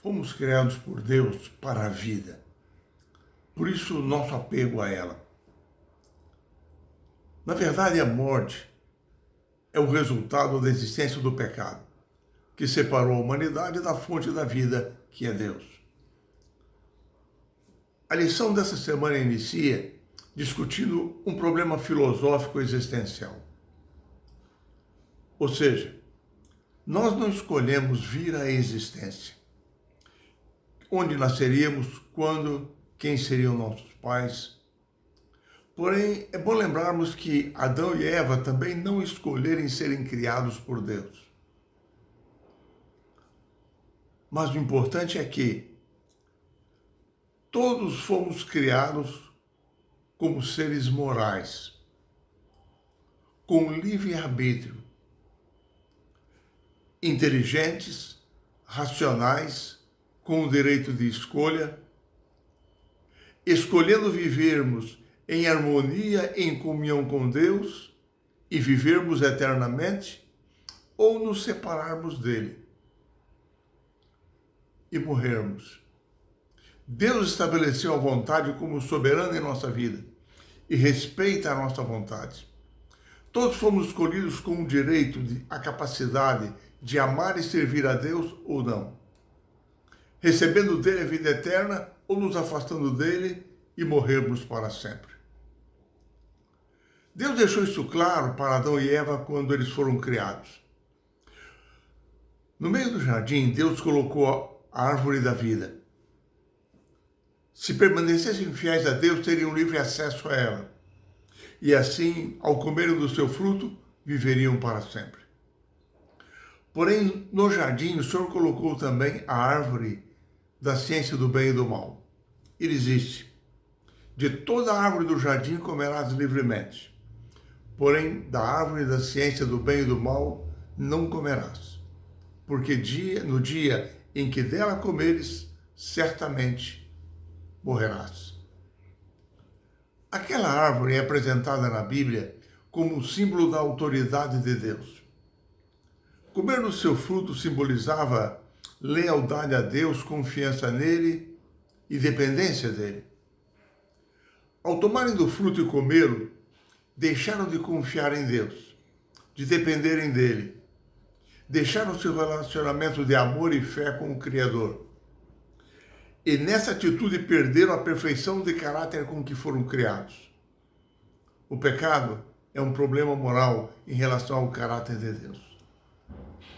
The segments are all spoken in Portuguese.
Fomos criados por Deus para a vida. Por isso, o nosso apego a ela. Na verdade, a morte é o resultado da existência do pecado, que separou a humanidade da fonte da vida, que é Deus. A lição dessa semana inicia discutindo um problema filosófico existencial. Ou seja, nós não escolhemos vir à existência. Onde nasceríamos, quando, quem seriam nossos pais. Porém, é bom lembrarmos que Adão e Eva também não escolheram serem criados por Deus. Mas o importante é que todos fomos criados como seres morais, com livre-arbítrio, inteligentes, racionais, com o direito de escolha, escolhendo vivermos em harmonia, em comunhão com Deus e vivermos eternamente, ou nos separarmos dele e morrermos. Deus estabeleceu a vontade como soberana em nossa vida e respeita a nossa vontade. Todos fomos escolhidos com o direito, a capacidade de amar e servir a Deus ou não, recebendo dele a vida eterna ou nos afastando dele e morrermos para sempre. Deus deixou isso claro para Adão e Eva quando eles foram criados. No meio do jardim, Deus colocou a árvore da vida. Se permanecessem fiéis a Deus, teriam livre acesso a ela. E assim, ao comerem do seu fruto, viveriam para sempre. Porém, no jardim, o Senhor colocou também a árvore da ciência do bem e do mal. Ele disse: de toda a árvore do jardim comerás livremente, porém da árvore da ciência do bem e do mal não comerás, porque no dia em que dela comeres, certamente morrerás. Aquela árvore é apresentada na Bíblia como um símbolo da autoridade de Deus. Comer do seu fruto simbolizava lealdade a Deus, confiança nele e dependência dele. Ao tomarem do fruto e comê-lo, deixaram de confiar em Deus, de dependerem dele. Deixaram seu relacionamento de amor e fé com o Criador. E nessa atitude perderam a perfeição de caráter com que foram criados. O pecado é um problema moral em relação ao caráter de Deus.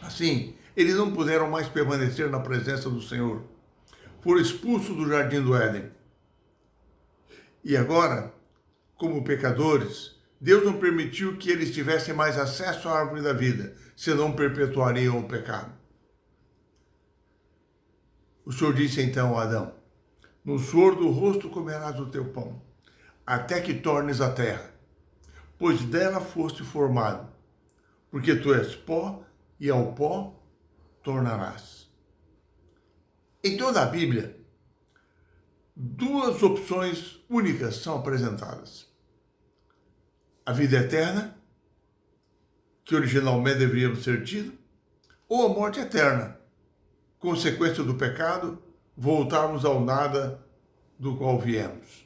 Assim, eles não puderam mais permanecer na presença do Senhor. Foram expulsos do jardim do Éden. E agora, como pecadores, Deus não permitiu que eles tivessem mais acesso à árvore da vida, senão perpetuariam o pecado. O Senhor disse então a Adão: no suor do rosto comerás o teu pão, até que tornes a terra, pois dela foste formado, porque tu és pó e ao pó tornarás. Em toda a Bíblia, duas opções únicas são apresentadas: a vida eterna, que originalmente deveríamos ter tido, ou a morte eterna, consequência do pecado, voltarmos ao nada do qual viemos.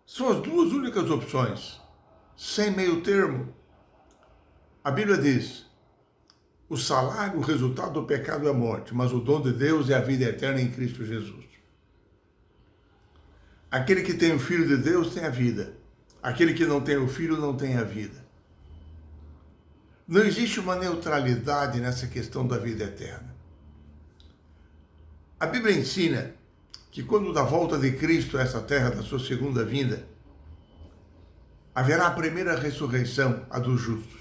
São as duas únicas opções, sem meio termo. A Bíblia diz: o salário, o resultado do pecado é a morte, mas o dom de Deus é a vida eterna em Cristo Jesus. Aquele que tem o Filho de Deus tem a vida. Aquele que não tem o Filho não tem a vida. Não existe uma neutralidade nessa questão da vida eterna. A Bíblia ensina que quando da volta de Cristo a essa terra, da sua segunda vinda, haverá a primeira ressurreição, a dos justos.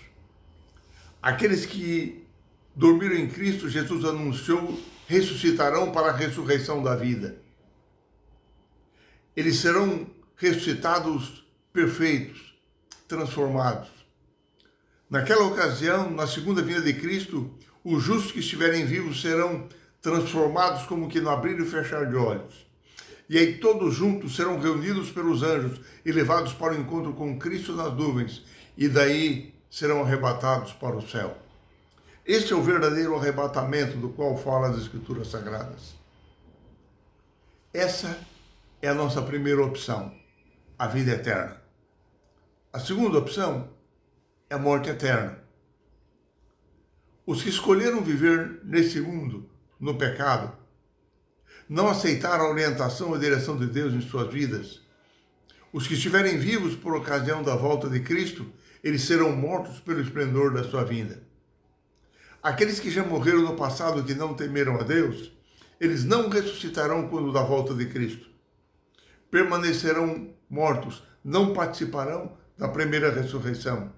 Aqueles que dormiram em Cristo, Jesus anunciou, ressuscitarão para a ressurreição da vida. Eles serão ressuscitados perfeitos, transformados. Naquela ocasião, na segunda vinda de Cristo, os justos que estiverem vivos serão transformados como que no abrir e fechar de olhos. E aí todos juntos serão reunidos pelos anjos e levados para o encontro com Cristo nas nuvens, e daí serão arrebatados para o céu. Este é o verdadeiro arrebatamento do qual falam as Escrituras Sagradas. Essa é a nossa primeira opção, a vida eterna. A segunda opção é a morte eterna. Os que escolheram viver nesse mundo, no pecado, não aceitaram a orientação e a direção de Deus em suas vidas. Os que estiverem vivos por ocasião da volta de Cristo, eles serão mortos pelo esplendor da sua vinda. Aqueles que já morreram no passado, que não temeram a Deus, eles não ressuscitarão quando da volta de Cristo. Permanecerão mortos, não participarão da primeira ressurreição.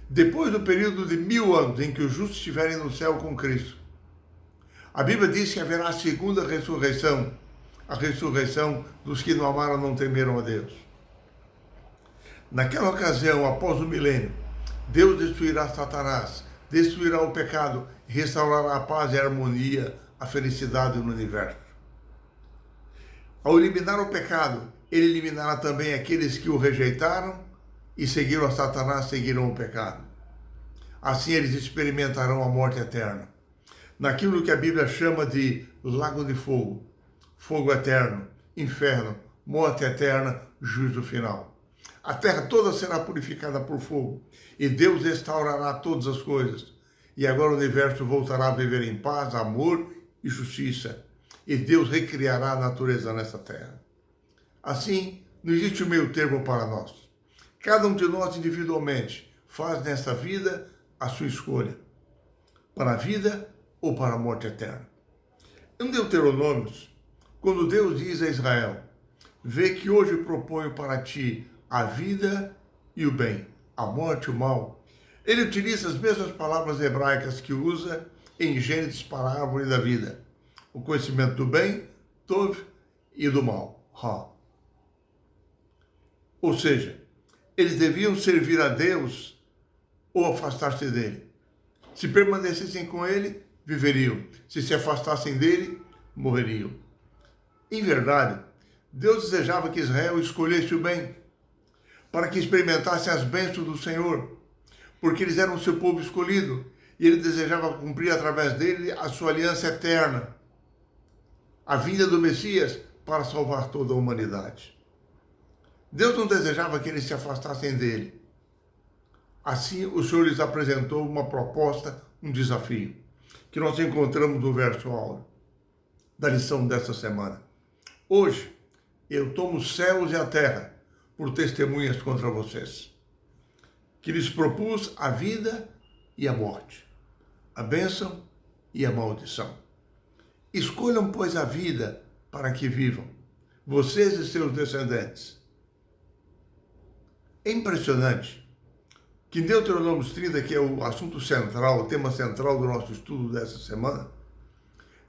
Depois do período de 1000 anos em que os justos estiverem no céu com Cristo, a Bíblia diz que haverá a segunda ressurreição, a ressurreição dos que não amaram, não temeram a Deus. Naquela ocasião, após o milênio, Deus destruirá Satanás, destruirá o pecado, restaurará a paz e a harmonia, a felicidade no universo. Ao eliminar o pecado, ele eliminará também aqueles que o rejeitaram e seguiram a Satanás, seguiram o pecado. Assim eles experimentarão a morte eterna, naquilo que a Bíblia chama de lago de fogo, fogo eterno, inferno, morte eterna, juízo final. A terra toda será purificada por fogo, e Deus restaurará todas as coisas. E agora o universo voltará a viver em paz, amor e justiça. E Deus recriará a natureza nessa terra. Assim, não existe um meio termo para nós. Cada um de nós individualmente faz nesta vida a sua escolha, para a vida ou para a morte eterna. Em Deuteronômios, quando Deus diz a Israel, vê que hoje proponho para ti a vida e o bem, a morte e o mal, ele utiliza as mesmas palavras hebraicas que usa em Gênesis para a árvore da vida, o conhecimento do bem, tov, e do mal, ra. Ou seja, eles deviam servir a Deus ou afastar-se dele. Se permanecessem com ele, viveriam. Se afastassem dele, morreriam. Em verdade, Deus desejava que Israel escolhesse o bem, para que experimentasse as bênçãos do Senhor, porque eles eram o seu povo escolhido, e ele desejava cumprir através dele a sua aliança eterna, a vinda do Messias para salvar toda a humanidade. Deus não desejava que eles se afastassem dele. Assim, o Senhor lhes apresentou uma proposta, um desafio, que nós encontramos no verso áureo da lição desta semana. Hoje, eu tomo os céus e a terra por testemunhas contra vocês, que lhes propus a vida e a morte, a bênção e a maldição. Escolham, pois, a vida para que vivam, vocês e seus descendentes. É impressionante que em Deuteronômio 30, que é o assunto central, o tema central do nosso estudo dessa semana,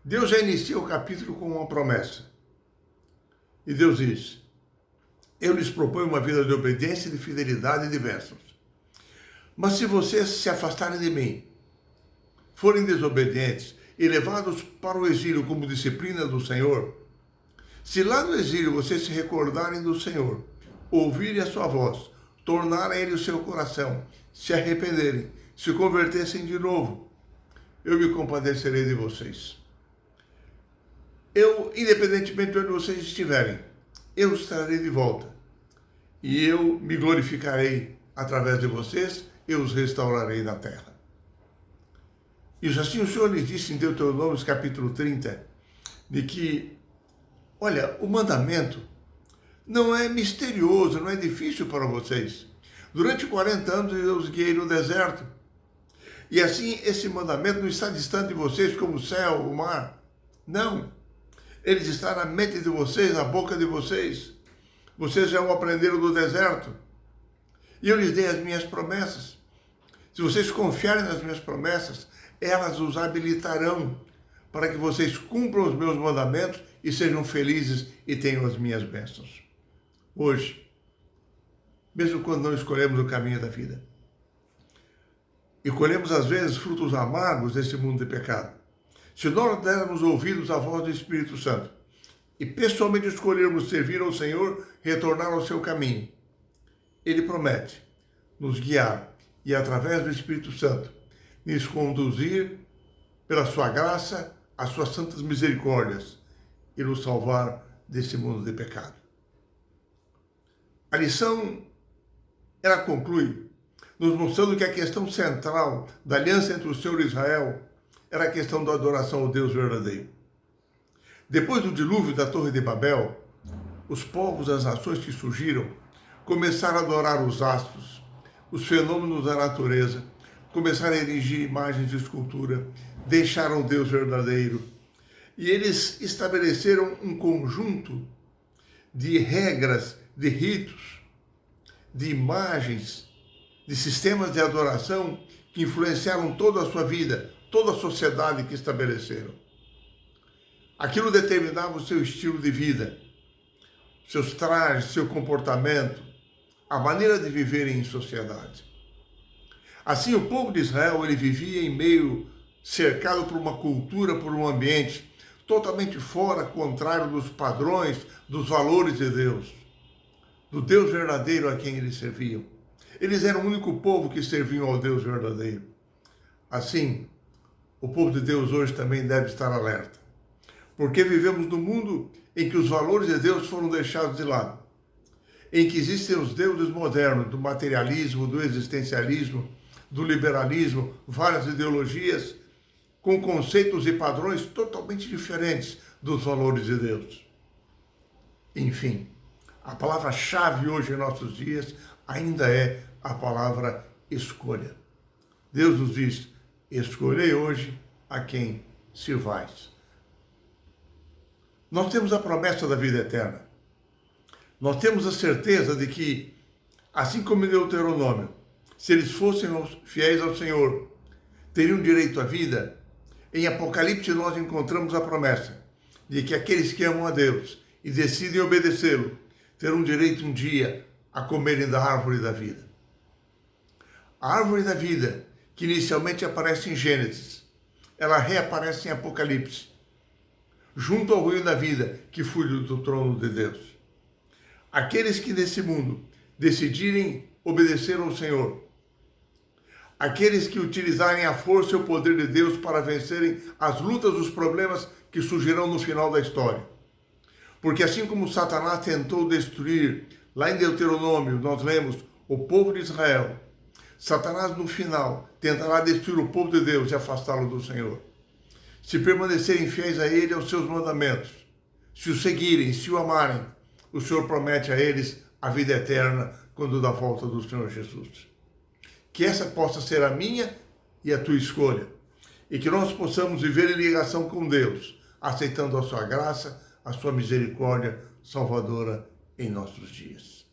Deus já inicia o capítulo com uma promessa. E Deus diz, eu lhes proponho uma vida de obediência, de fidelidade e de bênçãos. Mas se vocês se afastarem de mim, forem desobedientes e levados para o exílio como disciplina do Senhor, se lá no exílio vocês se recordarem do Senhor, ouvirem a sua voz, tornarem a ele o seu coração, se arrependerem, se convertessem de novo, eu me compadecerei de vocês. Eu, independentemente de onde vocês estiverem, eu estarei de volta. E eu me glorificarei através de vocês, eu os restaurarei na terra. E assim o Senhor lhes disse em Deuteronômio capítulo 30, de que, olha, o mandamento não é misterioso, não é difícil para vocês. Durante 40 anos eu os guiei no deserto. E assim esse mandamento não está distante de vocês como o céu, o mar. Não. Ele está na mente de vocês, na boca de vocês. Vocês já o aprenderam do deserto. E eu lhes dei as minhas promessas. Se vocês confiarem nas minhas promessas, elas os habilitarão para que vocês cumpram os meus mandamentos e sejam felizes e tenham as minhas bênçãos. Hoje, mesmo quando não escolhemos o caminho da vida, e colhemos às vezes frutos amargos desse mundo de pecado, se nós dermos ouvidos à voz do Espírito Santo e pessoalmente escolhermos servir ao Senhor, retornar ao seu caminho, Ele promete nos guiar e através do Espírito Santo nos conduzir pela sua graça, as suas santas misericórdias e nos salvar desse mundo de pecado. A lição, ela conclui nos mostrando que a questão central da aliança entre o Senhor e Israel era a questão da adoração ao Deus verdadeiro. Depois do dilúvio da Torre de Babel, os povos das nações que surgiram começaram a adorar os astros, os fenômenos da natureza, começaram a erigir imagens de escultura, deixaram o Deus verdadeiro. E eles estabeleceram um conjunto de regras, de ritos, de imagens, de sistemas de adoração que influenciaram toda a sua vida, toda a sociedade que estabeleceram. Aquilo determinava o seu estilo de vida, seus trajes, seu comportamento, a maneira de viver em sociedade. Assim, o povo de Israel, ele vivia em meio, cercado por uma cultura, por um ambiente totalmente fora, contrário dos padrões, dos valores de Deus, do Deus verdadeiro a quem eles serviam. Eles eram o único povo que serviam ao Deus verdadeiro. Assim, o povo de Deus hoje também deve estar alerta, porque vivemos num mundo em que os valores de Deus foram deixados de lado, em que existem os deuses modernos do materialismo, do existencialismo, do liberalismo, várias ideologias com conceitos e padrões totalmente diferentes dos valores de Deus. Enfim, a palavra-chave hoje em nossos dias ainda é a palavra escolha. Deus nos diz: escolhei hoje a quem sirvais. Nós temos a promessa da vida eterna. Nós temos a certeza de que, assim como em Deuteronômio, se eles fossem fiéis ao Senhor, teriam direito à vida. Em Apocalipse nós encontramos a promessa de que aqueles que amam a Deus e decidem obedecê-lo terão direito um dia a comerem da árvore da vida. A árvore da vida, que inicialmente aparece em Gênesis, ela reaparece em Apocalipse, junto ao rio da vida que flui do trono de Deus. Aqueles que nesse mundo decidirem obedecer ao Senhor, aqueles que utilizarem a força e o poder de Deus para vencerem as lutas, os problemas que surgirão no final da história. Porque assim como Satanás tentou destruir, lá em Deuteronômio nós lemos, o povo de Israel, Satanás no final tentará destruir o povo de Deus e afastá-lo do Senhor. Se permanecerem fiéis a Ele e aos seus mandamentos, se o seguirem, se o amarem, o Senhor promete a eles a vida eterna quando da volta do Senhor Jesus. Que essa possa ser a minha e a tua escolha, e que nós possamos viver em ligação com Deus, aceitando a sua graça, a sua misericórdia salvadora em nossos dias.